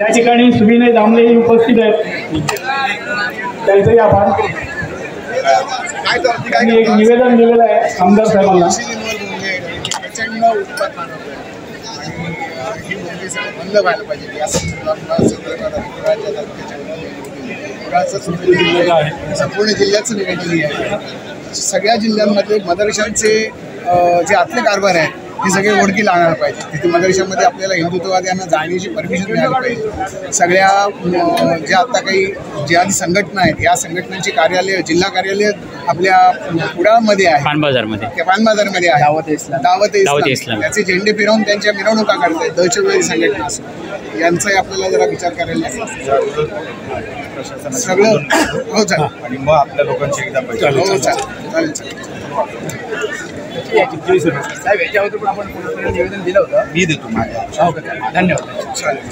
या ठिकाणी सुविनय दामले उपस्थित आहेत, त्यांचंही आभार। त्यांनी एक निवेदन दिलेलं आहे आमदार साहेबांना। बंद व्हायला पाहिजे या संपूर्ण जिल्ह्याचं निवेदन आहे। सगळ्या जिल्ह्यांमध्ये मदरशांचे जे आतले कारभार आहेत हे सगळे ओळखी लावणार पाहिजे। तिथे मदरशामध्ये आपल्याला हिंदुत्ववाद्यांना जाण्याची परमिशन मिळाली पाहिजे। सगळ्या ज्या आता काही जिहादी संघटना आहेत या संघटनांची कार्यालय जिल्हा कार्यालय आपल्या कुडाळमध्ये आहे, पानबाजारमध्ये आहे। दावत इस्लाम याचे झेंडे फिरवून त्यांच्या मिरवणुका करतात दहशतवादी संघटना असून यांचाही आपल्याला जरा विचार करायला लागेल सगळं। हो चालेल आणि मग आपल्या लोकांची एकदा हो चालेल साहेब याच्यावर पण आपण निवेदन दिलं होतं, मी देतो माझ्या। धन्यवाद। चालेल।